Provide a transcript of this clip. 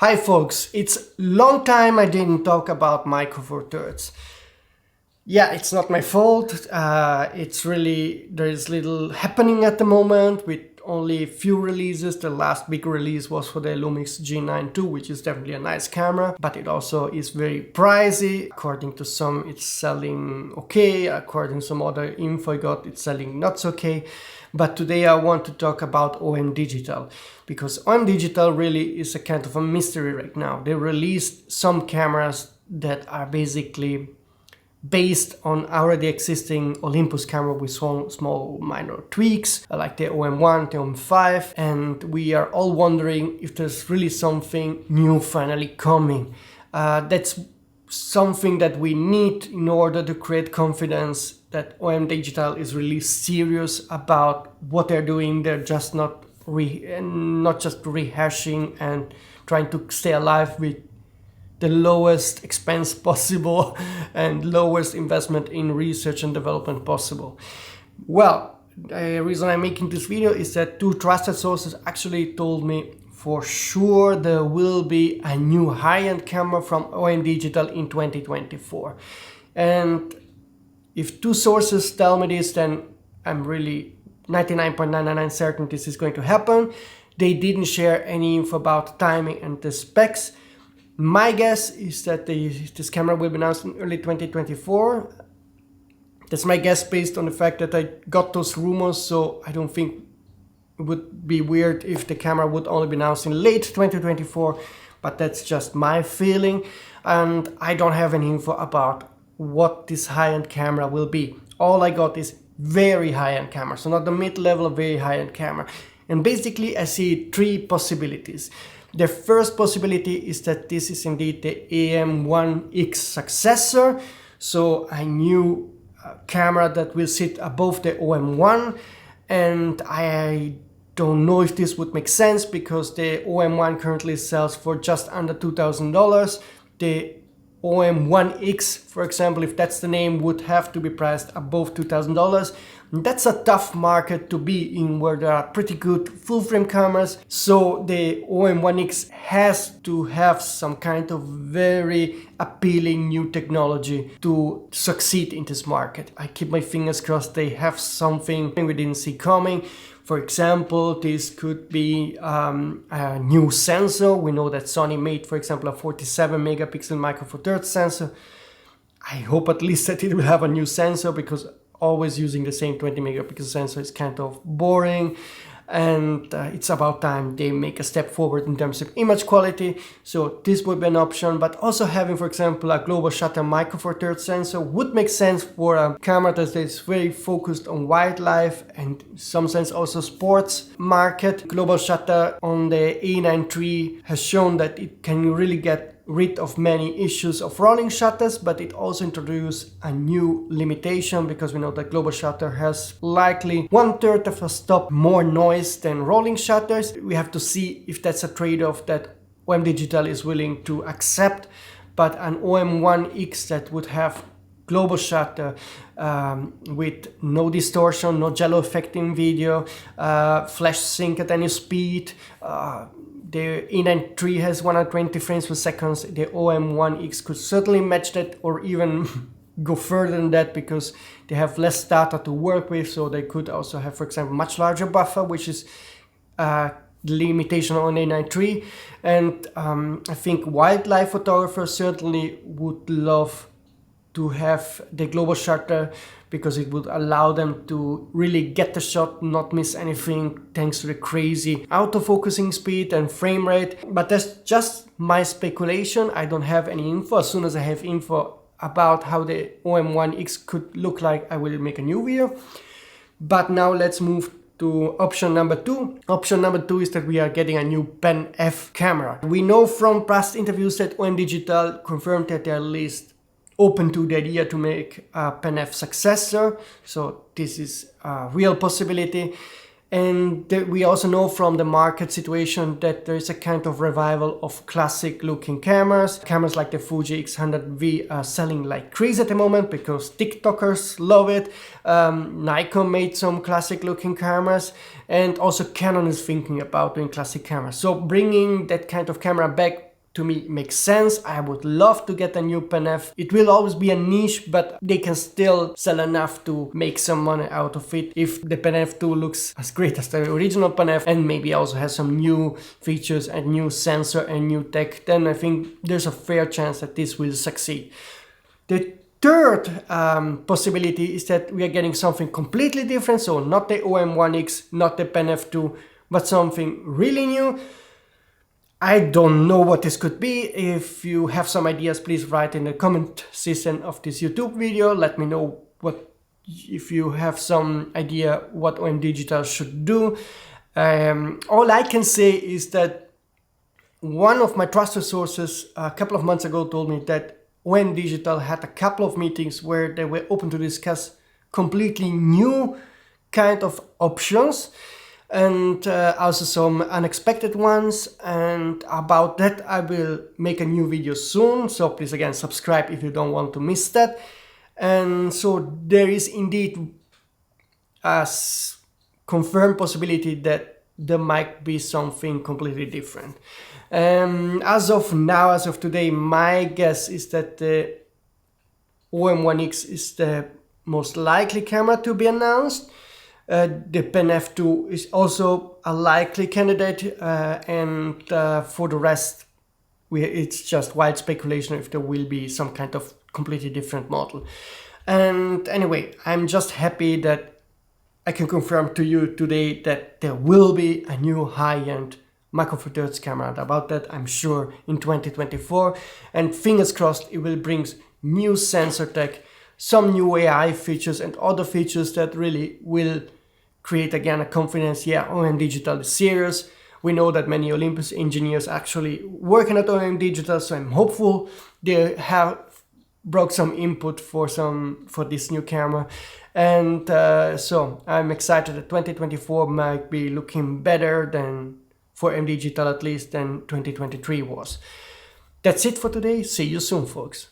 Hi folks, it's long time I didn't talk about Micro Four Thirds. Yeah, it's not my fault. It's really, there's little happening at the moment with only a few releases. The last big release was for the Lumix G9 II, which is definitely a nice camera, but it also is very pricey. According to some, it's selling okay. According to some other info I got, it's selling not so okay. But today I want to talk about OM Digital, because OM Digital really is a kind of a mystery right now. They released some cameras that are basically based on already existing Olympus camera with small minor tweaks, like the OM1, the OM5, and we are all wondering if there's really something new finally coming. That's something that we need in order to create confidence that OM Digital is really serious about what they're doing. They're just not just rehashing and trying to stay alive with the lowest expense possible and lowest investment in research and development possible. Well, the reason I'm making this video is that two trusted sources actually told me for sure there will be a new high-end camera from OM Digital in 2024. And if two sources tell me this, then I'm really 99.999% certain this is going to happen. They didn't share any info about timing and the specs. My guess is that this camera will be announced in early 2024. That's my guess based on the fact that I got those rumors, so I don't think it would be weird if the camera would only be announced in late 2024, but that's just my feeling, and I don't have any info about what this high-end camera will be. All I got is very high-end camera, so not the mid-level, very high-end camera. And basically I see three possibilities. The first possibility is that this is indeed the AM1X successor, so a new camera that will sit above the OM1, and I don't know if this would make sense because the OM1 currently sells for just under $2,000. The OM1X, for example, if that's the name, would have to be priced above $2,000. That's a tough market to be in where there are pretty good full frame cameras. So the OM1X has to have some kind of very appealing new technology to succeed in this market. I keep my fingers crossed they have something we didn't see coming. For example, this could be a new sensor. We know that Sony made, for example, a 47 megapixel Micro Four Thirds sensor. I hope at least that it will have a new sensor, because always using the same 20 megapixel sensor is kind of boring, and it's about time they make a step forward in terms of image quality. So this would be an option, but also having, for example, a global shutter Micro Four Thirds sensor would make sense for a camera that is very focused on wildlife and in some sense also sports market. Global shutter on the A9 III has shown that it can really get rid of many issues of rolling shutters, but it also introduced a new limitation, because we know that global shutter has likely 1/3 of a stop more noise than rolling shutters. We have to see if that's a trade-off that OM Digital is willing to accept, but an OM1X that would have global shutter with no distortion, no jello effect in video, flash sync at any speed. The A9 III has 120 frames per second. The OM1X could certainly match that, or even go further than that, because they have less data to work with. So they could also have, for example, much larger buffer, which is the limitation on A9 III. And I think wildlife photographers certainly would love to have the global shutter, because it would allow them to really get the shot, not miss anything, thanks to the crazy autofocusing speed and frame rate. But that's just my speculation. I don't have any info. As soon as I have info about how the OM1X could look like, I will make a new video. But now let's move to option number two. Option number two is that we are getting a new Pen F camera. We know from past interviews that OM Digital confirmed that they are at least open to the idea to make a Pen F successor, so this is a real possibility. And we also know from the market situation that there is a kind of revival of classic looking cameras. Cameras like the Fuji X100V are selling like crazy at the moment because TikTokers love it. Nikon made some classic looking cameras, and also Canon is thinking about doing classic cameras. So bringing that kind of camera back to me makes sense. I would love to get a new Pen F. It will always be a niche, but they can still sell enough to make some money out of it if the Pen F2 looks as great as the original Pen F and maybe also has some new features and new sensor and new tech. Then I think there's a fair chance that this will succeed. The third possibility is that we are getting something completely different, so not the OM1X, not the Pen F2, but something really new. I don't know what this could be. If you have some ideas, please write in the comment section of this YouTube video. Let me know if you have some idea what OM Digital should do. All I can say is that one of my trusted sources a couple of months ago told me that OM Digital had a couple of meetings where they were open to discuss completely new kind of options, and also some unexpected ones, and about that I will make a new video soon, so please again subscribe if you don't want to miss that. And so there is indeed a confirmed possibility that there might be something completely different. As of now, as of today, my guess is that the OM1X is the most likely camera to be announced. The Pen F2 is also a likely candidate, and for the rest, it's just wild speculation if there will be some kind of completely different model. And anyway, I'm just happy that I can confirm to you today that there will be a new high-end Micro Four Thirds camera. And about that, I'm sure in 2024, and fingers crossed it will bring new sensor tech, some new AI features and other features that really will create again a confidence. Yeah, OM Digital is serious. We know that many Olympus engineers actually working at OM Digital, so I'm hopeful they have brought some input for this new camera. And so I'm excited that 2024 might be looking better than for OM Digital, at least, than 2023 was. That's it for today. See you soon, folks.